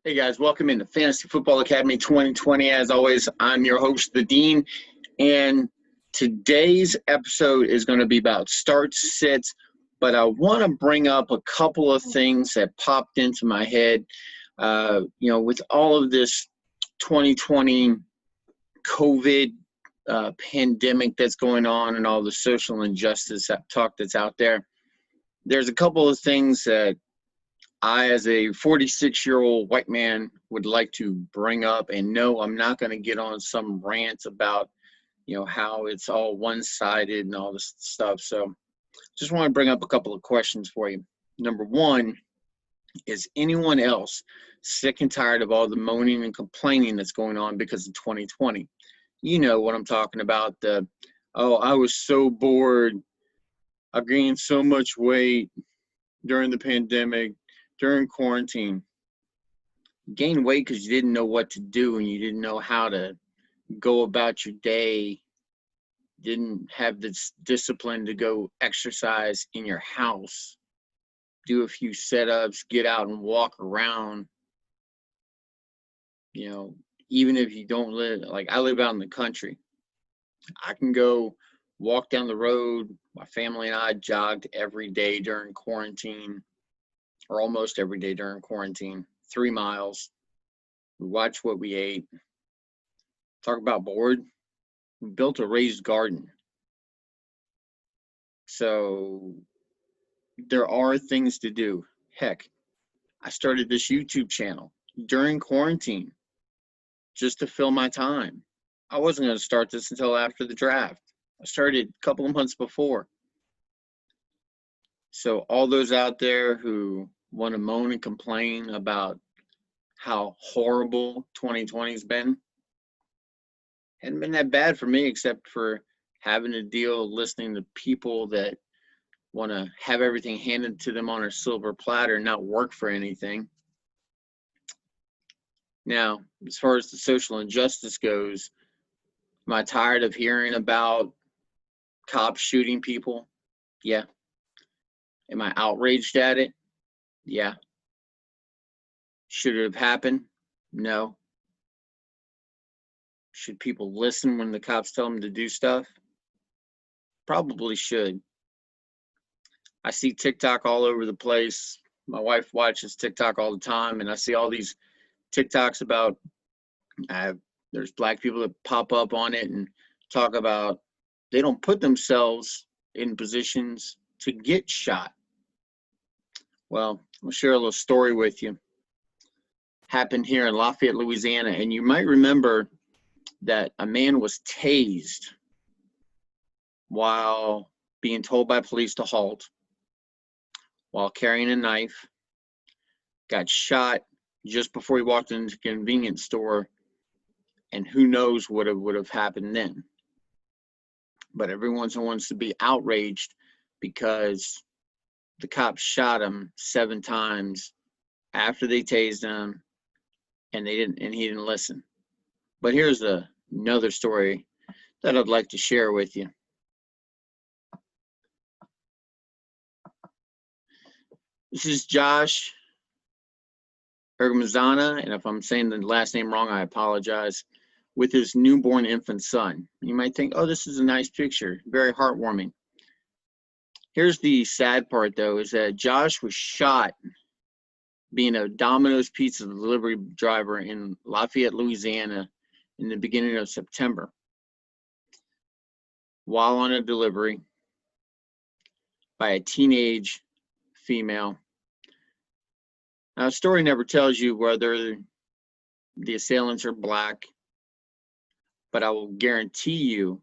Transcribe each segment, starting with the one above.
Hey guys, welcome into Fantasy Football Academy 2020. As always, I'm your host, the Dean, and today's episode is going to be about starts, sits, but I want to bring up a couple of things that popped into my head. With all of this 2020 COVID pandemic that's going on and all the social injustice talk that's out there, there's a couple of things that I, as a 46-year-old white man, would like to bring up. And no, I'm not going to get on some rant about, how it's all one-sided and all this stuff. So just want to bring up a couple of questions for you. Number one, is anyone else sick and tired of all the moaning and complaining that's going on because of 2020? You know what I'm talking about. I was so bored. I gained so much weight during the pandemic. During quarantine, gain weight because you didn't know what to do and you didn't know how to go about your day, didn't have this discipline to go exercise in your house, do a few setups, get out and walk around. Even if you don't live, like I live out in the country, I can go walk down the road. My family and I jogged every day during quarantine, or almost every day during quarantine, 3 miles. We watched what we ate. Talk about bored. We built a raised garden. So there are things to do. Heck, I started this YouTube channel during quarantine just to fill my time. I wasn't going to start this until after the draft. I started a couple of months before. So all those out there who want to moan and complain about how horrible 2020 has been, hadn't been that bad for me, except for having to deal listening to people that want to have everything handed to them on a silver platter and not work for anything. Now, as far as the social injustice goes, am I tired of hearing about cops shooting people? Yeah. Am I outraged at it? Yeah. Should it have happened? No. Should people listen when the cops tell them to do stuff? Probably should. I see TikTok all over the place. My wife watches TikTok all the time, and I see all these TikToks about there's black people that pop up on it and talk about they don't put themselves in positions to get shot. Well, I'll share a little story with you. Happened here in Lafayette, Louisiana, and you might remember that a man was tased while being told by police to halt, while carrying a knife, got shot just before he walked into the convenience store, and who knows what would have happened then. But everyone wants to be outraged because the cops shot him 7 times after they tased him, and he didn't listen. But here's another story that I'd like to share with you. This is Josh Ergamazana, and if I'm saying the last name wrong, I apologize, with his newborn infant son. You might think, oh, this is a nice picture, very heartwarming. Here's the sad part, though, is that Josh was shot being a Domino's pizza delivery driver in Lafayette, Louisiana in the beginning of September while on a delivery by a teenage female. Now, the story never tells you whether the assailants are black, but I will guarantee you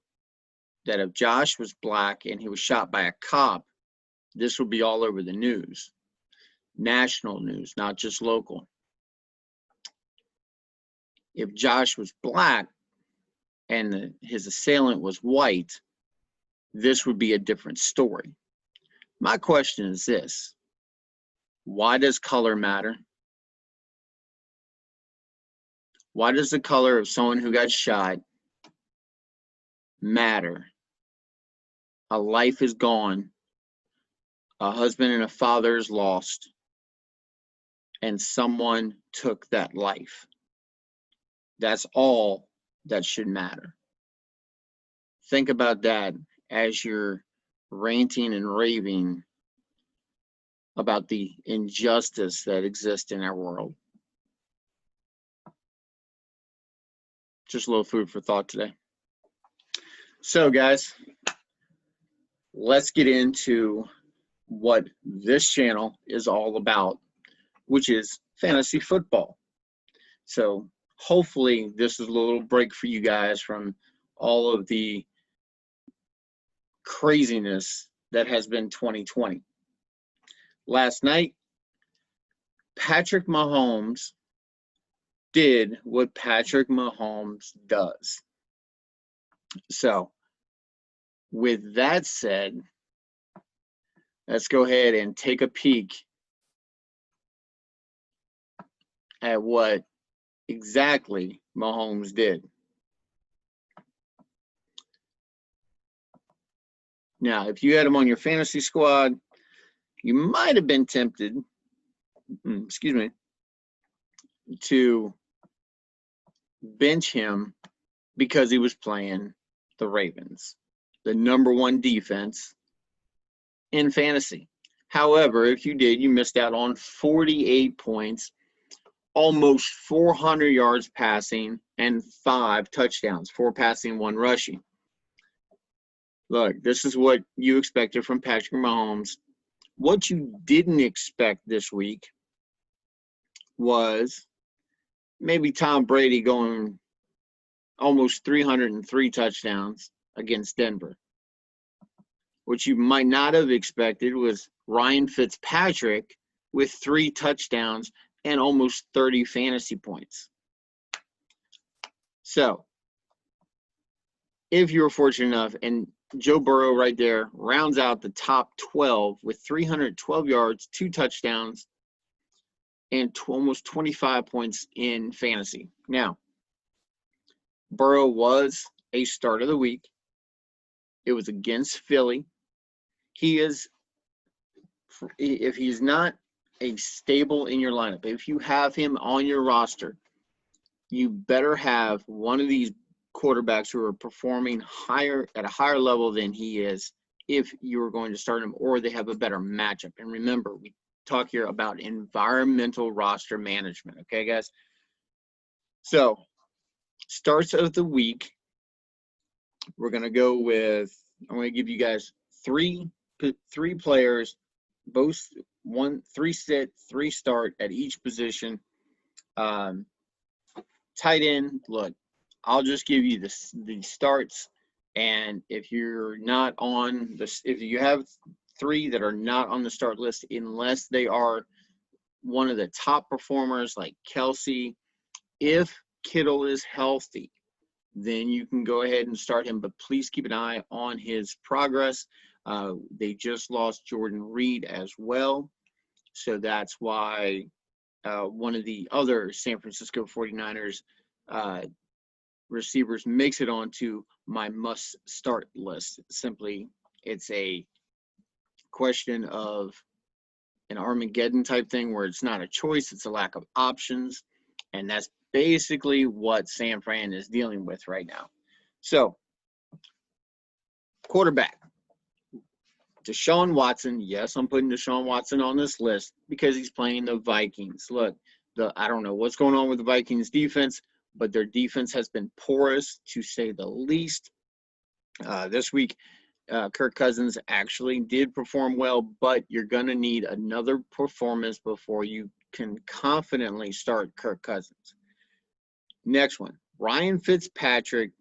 that if Josh was black and he was shot by a cop, this would be all over the news. National news, not just local. If Josh was black and his assailant was white, this would be a different story. My question is this: why does color matter? Why does the color of someone who got shot matter? A life is gone. A husband and a father is lost. and someone took that life. That's all that should matter. Think about that as you're ranting and raving about the injustice that exists in our world. Just a little food for thought today. So, guys, let's get into what this channel is all about, which is fantasy football. So, hopefully, this is a little break for you guys from all of the craziness that has been 2020. Last night, Patrick Mahomes did what Patrick Mahomes does. So, with that said, let's go ahead and take a peek at what exactly Mahomes did. Now, if you had him on your fantasy squad, you might have been tempted, to bench him because he was playing the Ravens, the #1 defense in fantasy. However, if you did, you missed out on 48 points, almost 400 yards passing, and 5 touchdowns, 4 passing, 1 rushing. Look, this is what you expected from Patrick Mahomes. What you didn't expect this week was maybe Tom Brady going almost 303 touchdowns against Denver. What you might not have expected was Ryan Fitzpatrick with 3 touchdowns and almost 30 fantasy points. So, if you were fortunate enough, and Joe Burrow right there rounds out the top 12 with 312 yards, 2 touchdowns, and almost 25 points in fantasy. Now, Burrow was a start of the week. It was against Philly. He is, if he's not a stable in your lineup, if you have him on your roster, you better have one of these quarterbacks who are performing at a higher level than he is if you are going to start him, or they have a better matchup. And remember, we talk here about environmental roster management, okay, guys? So, starts of the week, we're going to go with, I'm going to give you guys three players, both 3 sit, 3 start at each position. Tight end, look, I'll just give you the starts, and if you're not on this, if you have 3 that are not on the start list, unless they are one of the top performers like Kelsey, if Kittle is healthy, then you can go ahead and start him, but please keep an eye on his progress. They just lost Jordan Reed as well, so that's why one of the other San Francisco 49ers receivers makes it onto my must-start list. Simply, it's a question of an Armageddon type thing where it's not a choice, it's a lack of options, and that's basically what San Fran is dealing with right now. So, quarterback, Deshaun Watson. Yes, I'm putting Deshaun Watson on this list because he's playing the Vikings. Look, I don't know what's going on with the Vikings defense, but their defense has been porous, to say the least. This week, Kirk Cousins actually did perform well, but you're going to need another performance before you can confidently start Kirk Cousins. Next one, Ryan Fitzpatrick.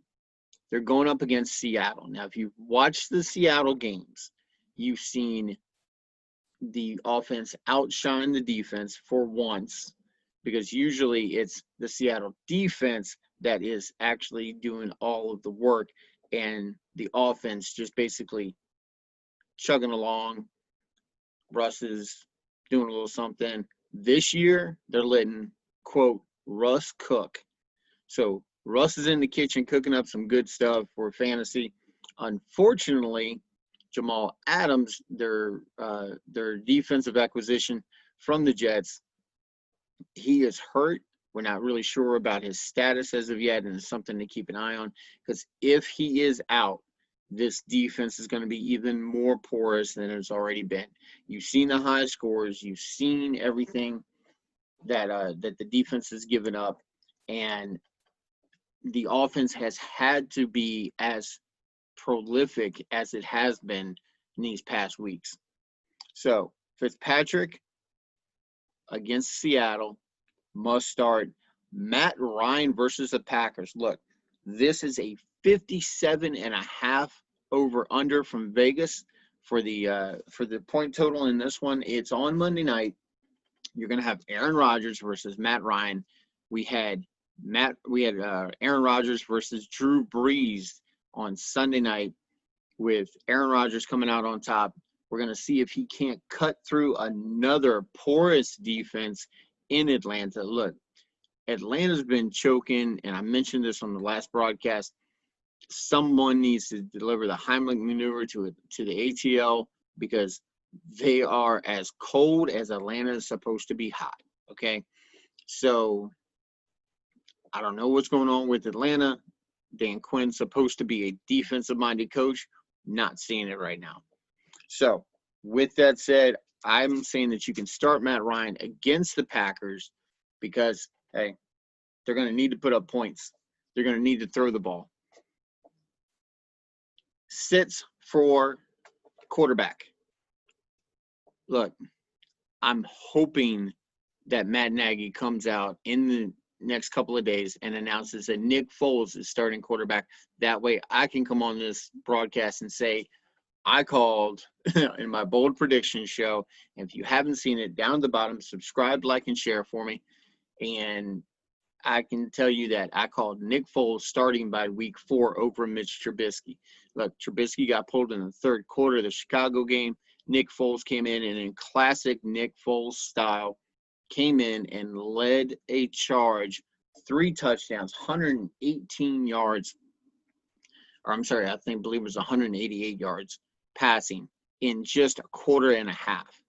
They're going up against Seattle. Now, if you've watched the Seattle games, you've seen the offense outshine the defense for once, because usually it's the Seattle defense that is actually doing all of the work, and the offense just basically chugging along. Russ is doing a little something. This year, they're letting, quote, Russ cook. So Russ is in the kitchen cooking up some good stuff for fantasy. Unfortunately, Jamal Adams, their defensive acquisition from the Jets, He is hurt. We're not really sure about his status as of yet, and it's something to keep an eye on, because if he is out, this defense is going to be even more porous than it's already been. You've seen the high scores. You've seen everything that the defense has given up, and the offense has had to be as prolific as it has been in these past weeks. So Fitzpatrick against Seattle must start. Matt Ryan versus the Packers. Look, this is a 57.5 over under from Vegas for the point total in this one. It's on Monday night. You're going to have Aaron Rodgers versus Matt Ryan. We had Aaron Rodgers versus Drew Brees on Sunday night, with Aaron Rodgers coming out on top. We're going to see if he can't cut through another porous defense in Atlanta. Look, Atlanta's been choking, and I mentioned this on the last broadcast. Someone needs to deliver the Heimlich maneuver to the ATL, because they are as cold as Atlanta is supposed to be hot. Okay, so I don't know what's going on with Atlanta. Dan Quinn's supposed to be a defensive-minded coach. Not seeing it right now. So with that said, I'm saying that you can start Matt Ryan against the Packers, because, hey, they're going to need to put up points. They're going to need to throw the ball. Sits for quarterback. Look, I'm hoping that Matt Nagy comes out in the next couple of days and announces that Nick Foles is starting quarterback. That way I can come on this broadcast and say, I called in my bold prediction show. And if you haven't seen it, down at the bottom, subscribe, like, and share for me. And I can tell you that I called Nick Foles starting by week 4 over Mitch Trubisky. Look, Trubisky got pulled in the third quarter of the Chicago game. Nick Foles came in, and in classic Nick Foles style, came in and led a charge, 3 touchdowns, 118 yards, or I'm sorry, I believe it was 188 yards passing in just a quarter and a half.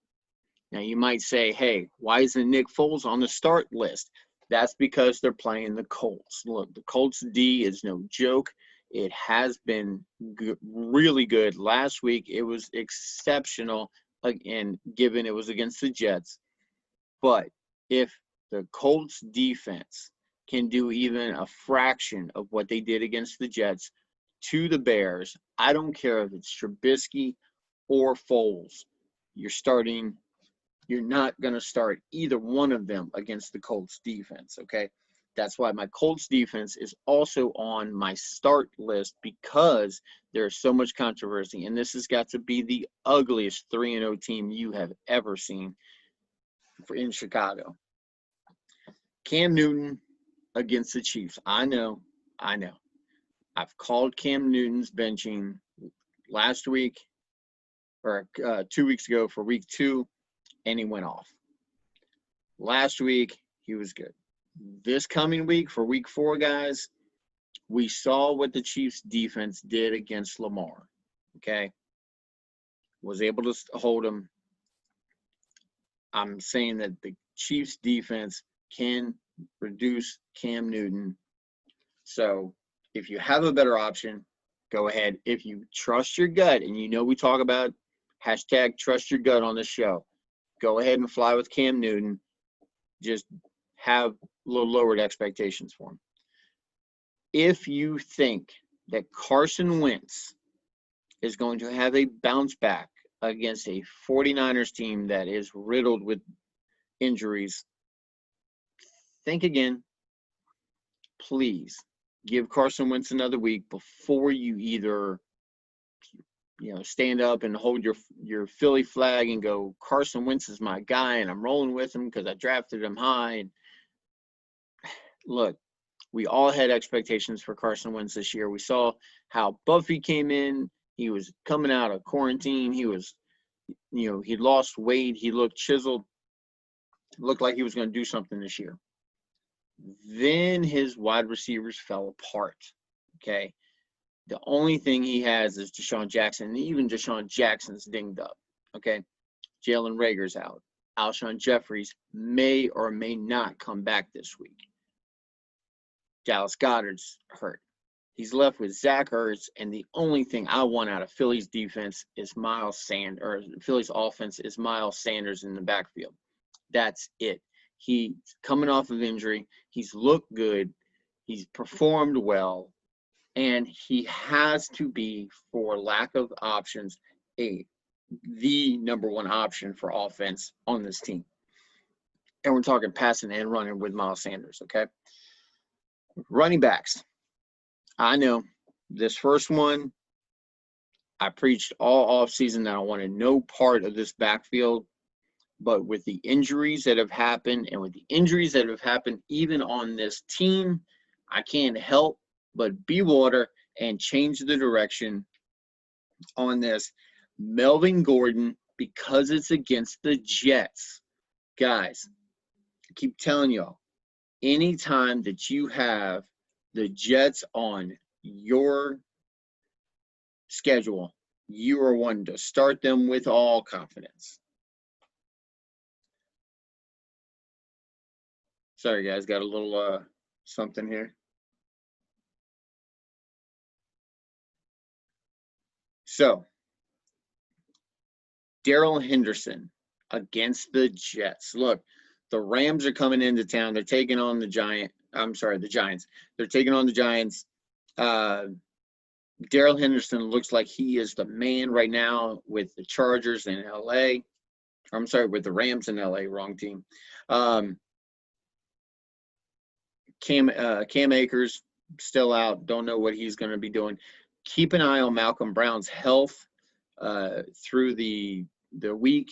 Now you might say, hey, why isn't Nick Foles on the start list? That's because they're playing the Colts. Look, the Colts D is no joke. It has been really good. Last week it was exceptional, again, given it was against the Jets. But if the Colts defense can do even a fraction of what they did against the Jets to the Bears, I don't care if it's Trubisky or Foles, you're not going to start either one of them against the Colts defense, okay? That's why my Colts defense is also on my start list, because there's so much controversy, and this has got to be the ugliest 3-0 team you have ever seen in Chicago. Cam Newton against the Chiefs. I know. I've called Cam Newton's benching last week, or 2 weeks ago for week 2, and he went off. Last week, he was good. This coming week, for week 4, guys, we saw what the Chiefs defense did against Lamar, okay? Was able to hold him. I'm saying that the Chiefs defense can reduce Cam Newton. So if you have a better option, go ahead. If you trust your gut, and you know we talk about hashtag trust your gut on this show, go ahead and fly with Cam Newton. Just have a little lowered expectations for him. If you think that Carson Wentz is going to have a bounce back against a 49ers team that is riddled with injuries, think again. Please give Carson Wentz another week before you either stand up and hold your Philly flag and go, Carson Wentz is my guy and I'm rolling with him because I drafted him high. And look, we all had expectations for Carson Wentz this year. We saw how Buffy came in. He was coming out of quarantine. He was, he lost weight. He looked chiseled. Looked like he was going to do something this year. Then his wide receivers fell apart, okay? The only thing he has is Deshaun Jackson, and even Deshaun Jackson's dinged up, okay? Jalen Reagor's out. Alshon Jeffries may or may not come back this week. Dallas Goedert's hurt. He's left with Zach Ertz, and the only thing I want out of Philly's defense is Philly's offense is Miles Sanders in the backfield. That's it. He's coming off of injury. He's looked good. He's performed well. And he has to be, for lack of options, the number one option for offense on this team. And we're talking passing and running with Miles Sanders, okay? Running backs. I know this first one, I preached all offseason that I wanted no part of this backfield. But with the injuries that have happened, and with the injuries that have happened even on this team, I can't help but be water and change the direction on this. Melvin Gordon, because it's against the Jets. Guys, I keep telling y'all, anytime that you have the Jets on your schedule, you are one to start them with all confidence. Sorry, guys, got a little something here. So, Darrell Henderson against the Jets. Look, the Rams are coming into town. They're taking on the Giants. They're taking on the Giants. Darrell Henderson looks like he is the man right now with the Chargers in L.A. I'm sorry, with the Rams in L.A., wrong team. Cam Akers still out. Don't know what he's going to be doing. Keep an eye on Malcolm Brown's health through the week.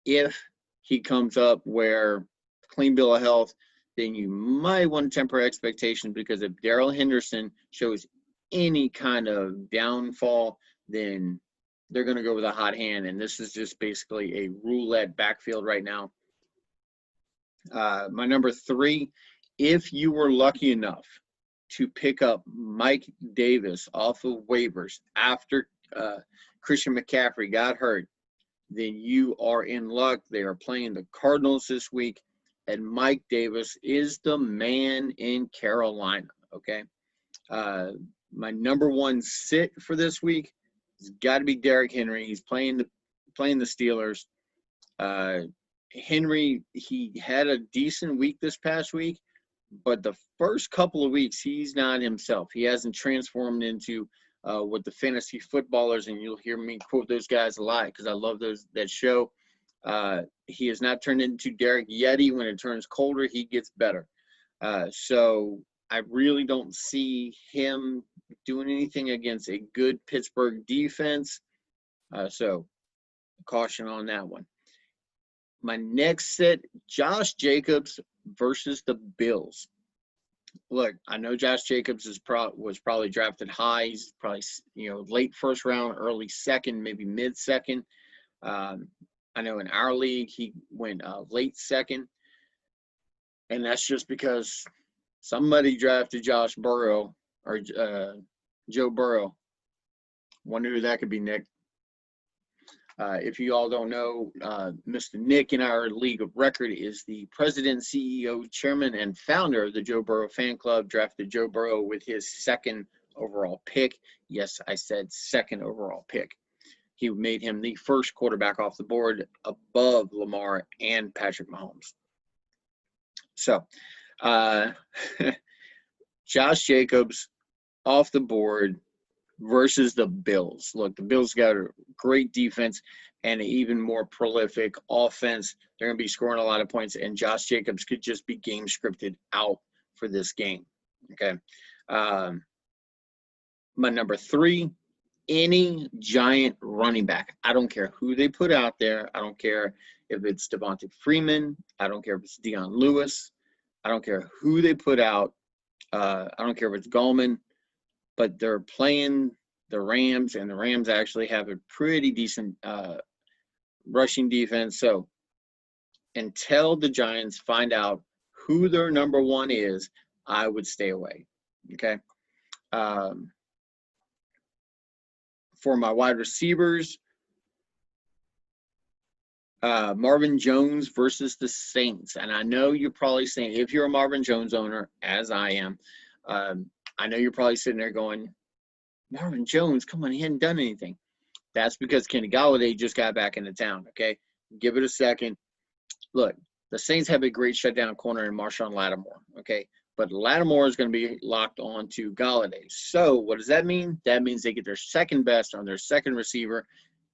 If he comes up where clean bill of health, then you might want to temper expectations, because if Darrell Henderson shows any kind of downfall, then they're going to go with a hot hand. And this is just basically a roulette backfield right now. My number 3, if you were lucky enough to pick up Mike Davis off of waivers after Christian McCaffrey got hurt, then you are in luck. They are playing the Cardinals this week, and Mike Davis is the man in Carolina, okay? My number 1 sit for this week has got to be Derrick Henry. He's playing the Steelers. Henry, he had a decent week this past week, but the first couple of weeks, he's not himself. He hasn't transformed into what the fantasy footballers, and you'll hear me quote those guys a lot because I love that show. He has not turned into Derek Yeti. When it turns colder, he gets better. So I really don't see him doing anything against a good Pittsburgh defense. So caution on that one. My next set, Josh Jacobs versus the Bills. Look, I know Josh Jacobs was probably drafted high. He's probably late first round, early second, maybe mid second. I know in our league he went late second, and that's just because somebody drafted Josh Burrow or Joe Burrow. Wonder who that could be, Nick. If you all don't know, Mr. Nick in our league of record is the president, CEO, chairman, and founder of the Joe Burrow fan club. Drafted Joe Burrow with his 2nd overall pick. Yes, I said 2nd overall pick. He made him the first quarterback off the board above Lamar and Patrick Mahomes. So, Josh Jacobs off the board versus the Bills. Look, the Bills got a great defense and an even more prolific offense. They're going to be scoring a lot of points, and Josh Jacobs could just be game scripted out for this game. Okay. My number 3, any Giant running back. I don't care who they put out there. I don't care if it's Devontae Freeman. I don't care if it's Deion Lewis. I don't care who they put out. I don't care if it's Gallman. But they're playing the Rams, and the Rams actually have a pretty decent rushing defense. So until the Giants find out who their number 1 is, I would stay away, okay? For my wide receivers, Marvin Jones versus the Saints. And I know you're probably saying, if you're a Marvin Jones owner, as I am, I know you're probably sitting there going, Marvin Jones, come on, he hadn't done anything. That's because Kenny Golladay just got back into town, okay? Give it a second. Look, the Saints have a great shutdown corner in Marshawn Lattimore, okay? But Lattimore is going to be locked on to Golladay. So what does that mean? That means they get their second best on their second receiver,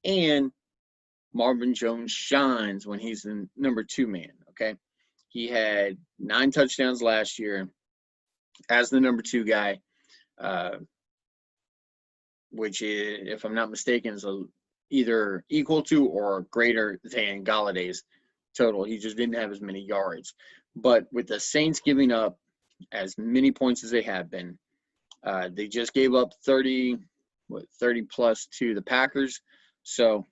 and Marvin Jones shines when he's the number 2 man, okay? He had 9 touchdowns last year as the number 2 guy, which is, if I'm not mistaken, is either equal to or greater than Galladay's total. He just didn't have as many yards. But with the Saints giving up as many points as they have been, they just gave up 30 plus to the Packers. So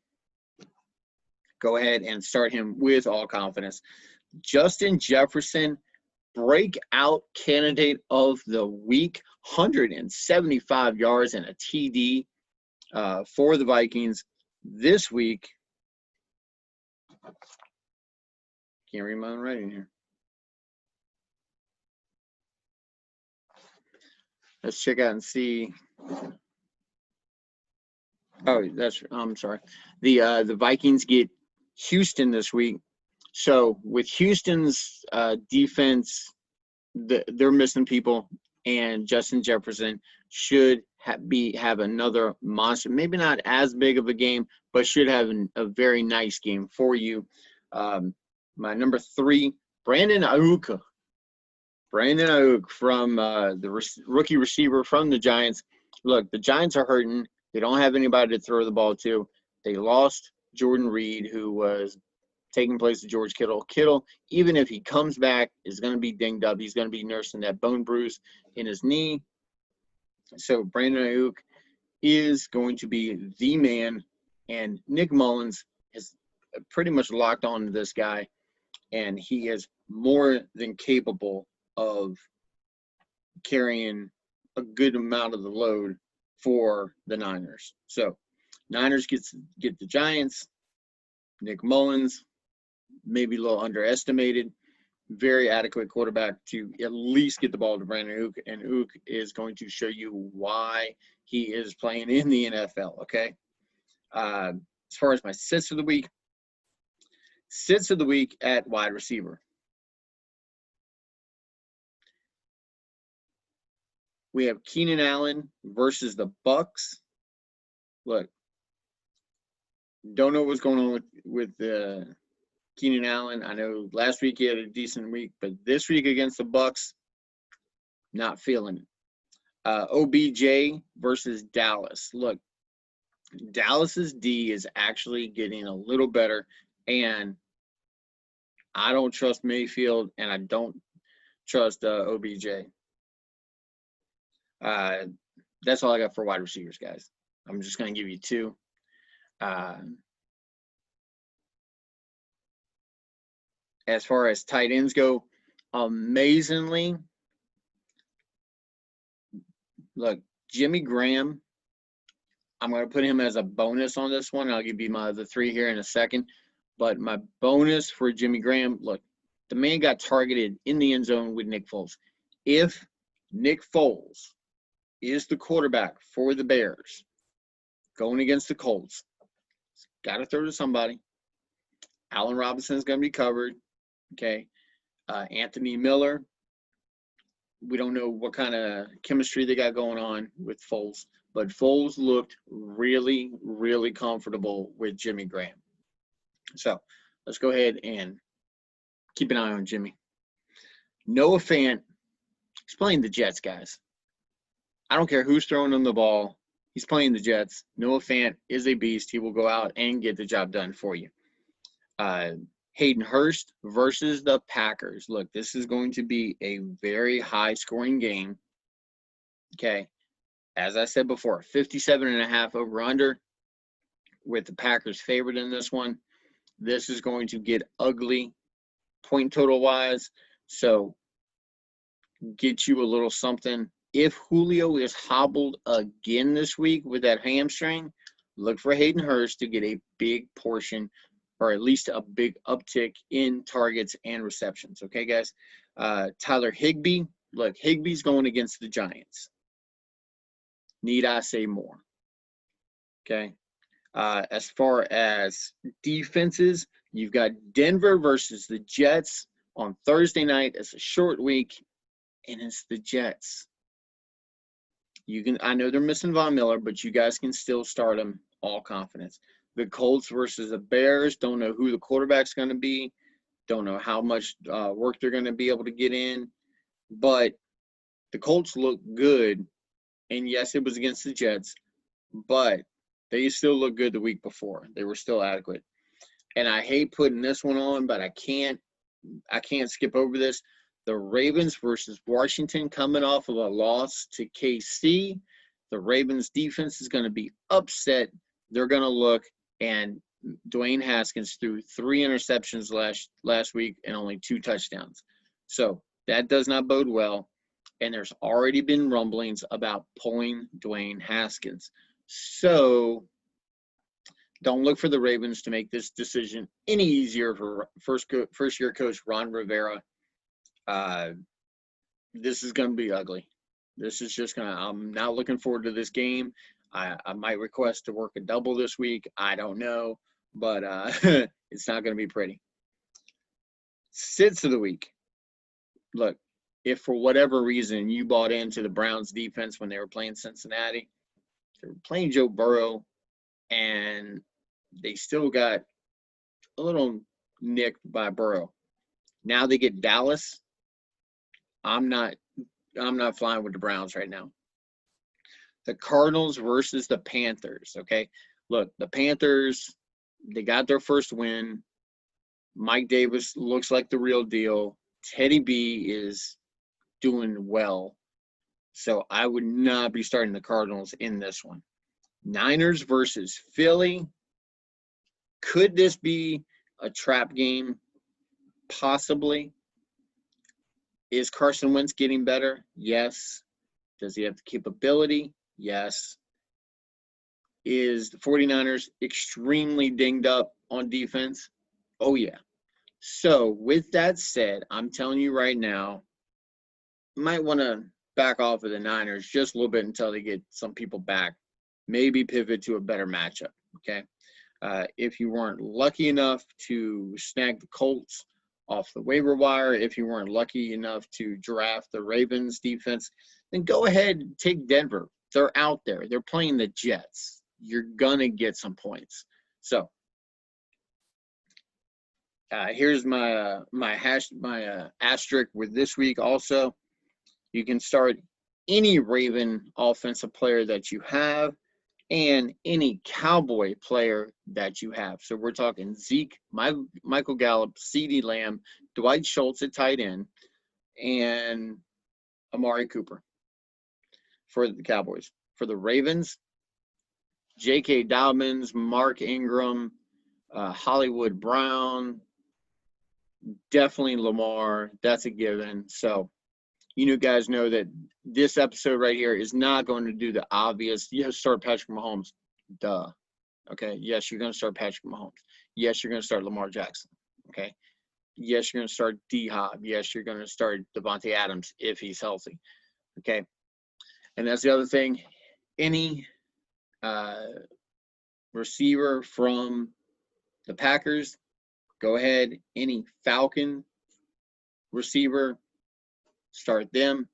go ahead and start him with all confidence. Justin Jefferson, breakout candidate of the week, 175 yards and a TD for the Vikings this week. Can't read my own writing here. Let's check out and see. Oh, I'm sorry. The Vikings get Houston this week. So with Houston's defense, they're missing people, and Justin Jefferson should have another monster. Maybe not as big of a game, but should have a very nice game for you. My number 3, Brandon Ayuk. Brandon Ayuk from the rookie receiver from the Giants. Look, the Giants are hurting. They don't have anybody to throw the ball to. They lost Jordan Reed, who was taking place of George Kittle. Kittle, even if he comes back, is going to be dinged up. He's going to be nursing that bone bruise in his knee. So Brandon Ayuk is going to be the man, and Nick Mullins is pretty much locked on to this guy, and he is more than capable of carrying a good amount of the load for the Niners. So Niners get the Giants. Nick Mullins, maybe a little underestimated, very adequate quarterback to at least get the ball to Brandon Ayuk, and Ayuk is going to show you why he is playing in the NFL, okay? As far as my sits of the week at wide receiver. We have Keenan Allen versus the Bucks. Look, don't know what's going on with Keenan Allen. I know last week he had a decent week, but this week against the Bucks, not feeling it. OBJ versus Dallas. Look, Dallas's D is actually getting a little better, and I don't trust Mayfield, and I don't trust OBJ. That's all I got for wide receivers, guys. I'm just going to give you 2. As far as tight ends go, amazingly, look, Jimmy Graham, I'm going to put him as a bonus on this one. I'll give you my other 3 here in a second. But my bonus for Jimmy Graham, look, the man got targeted in the end zone with Nick Foles. If Nick Foles is the quarterback for the Bears going against the Colts, got to throw to somebody. Allen Robinson's going to be covered. Okay. Anthony Miller, we don't know what kind of chemistry they got going on with Foles, but Foles looked really, really comfortable with Jimmy Graham. So let's go ahead and keep an eye on Jimmy. Noah Fant, he's playing the Jets, guys. I don't care who's throwing him the ball. He's playing the Jets. Noah Fant is a beast. He will go out and get the job done for you. Hayden Hurst versus the Packers. Look, this is going to be a very high-scoring game. Okay. As I said before, 57.5 over-under with the Packers favored in this one. This is going to get ugly point total-wise. So get you a little something. If Julio is hobbled again this week with that hamstring, look for Hayden Hurst to get a big portion or at least a big uptick in targets and receptions. Okay, guys. Tyler Higbee. Look, Higbee's going against the Giants. Need I say more? Okay. As far as defenses, you've got Denver versus the Jets on Thursday night. It's a short week, and it's the Jets. I know they're missing Von Miller, but you guys can still start them, all confidence. The Colts versus the Bears. Don't know who the quarterback's going to be. Don't know how much work they're going to be able to get in. But the Colts look good. And yes, it was against the Jets, but they still look good the week before. They were still adequate. And I hate putting this one on, but I can't skip over this. The Ravens versus Washington, coming off of a loss to KC. The Ravens defense is going to be upset. They're going to look, and Dwayne Haskins threw 3 interceptions last week and only 2 touchdowns. So that does not bode well. And there's already been rumblings about pulling Dwayne Haskins. So don't look for the Ravens to make this decision any easier for first-year coach Ron Rivera. This is going to be ugly. This is just going to – I'm not looking forward to this game. I might request to work a double this week. I don't know. But it's not going to be pretty. Sits of the week. Look, if for whatever reason you bought into the Browns defense when they were playing Cincinnati, they were playing Joe Burrow, and they still got a little nicked by Burrow. Now they get Dallas. I'm not flying with the Browns right now. The Cardinals versus the Panthers, okay? Look, the Panthers, they got their first win. Mike Davis looks like the real deal. Teddy B is doing well. So I would not be starting the Cardinals in this one. Niners versus Philly. Could this be a trap game? Possibly. Is Carson Wentz getting better? Yes. Does he have the capability? Yes. Is the 49ers extremely dinged up on defense? Oh, yeah. So with that said, I'm telling you right now, you might want to back off of the Niners just a little bit until they get some people back. Maybe pivot to a better matchup, okay? If you weren't lucky enough to snag the Colts off the waiver wire, if you weren't lucky enough to draft the Ravens defense, then go ahead and take Denver. They're out there. They're playing the Jets. You're going to get some points. So here's my asterisk with this week also. You can start any Raven offensive player that you have and any Cowboy player that you have. So we're talking Zeke, Michael Gallup, CeeDee Lamb, Dwight Schultz at tight end, and Amari Cooper for the Cowboys. For the Ravens, J.K. Dobbins, Mark Ingram, Hollywood Brown, definitely Lamar. That's a given. So you guys know that this episode right here is not going to do the obvious. You have to start Patrick Mahomes. Duh. Okay. Yes, you're going to start Patrick Mahomes. Yes, you're going to start Lamar Jackson. Okay. Yes, you're going to start D-Hop. Yes, you're going to start Devontae Adams if he's healthy. Okay. And that's the other thing. Any receiver from the Packers, go ahead. Any Falcon receiver, start them.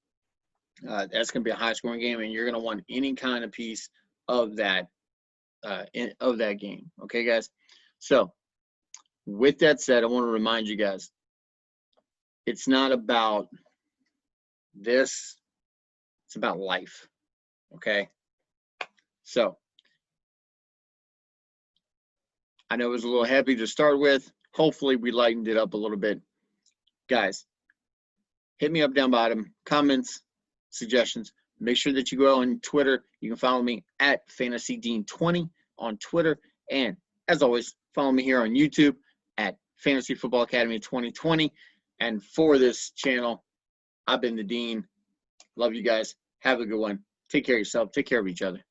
That's going to be a high-scoring game, and you're going to want any kind of piece of that game. Okay, guys? So, with that said, I want to remind you guys, it's not about this. It's about life. Okay? So, I know it was a little heavy to start with. Hopefully, we lightened it up a little bit. Guys, hit me up down bottom. Comments, suggestions. Make sure that you go on Twitter. You can follow me at FantasyDean20 on Twitter. And as always, follow me here on YouTube at Fantasy Football Academy 2020. And for this channel, I've been the Dean. Love you guys. Have a good one. Take care of yourself. Take care of each other.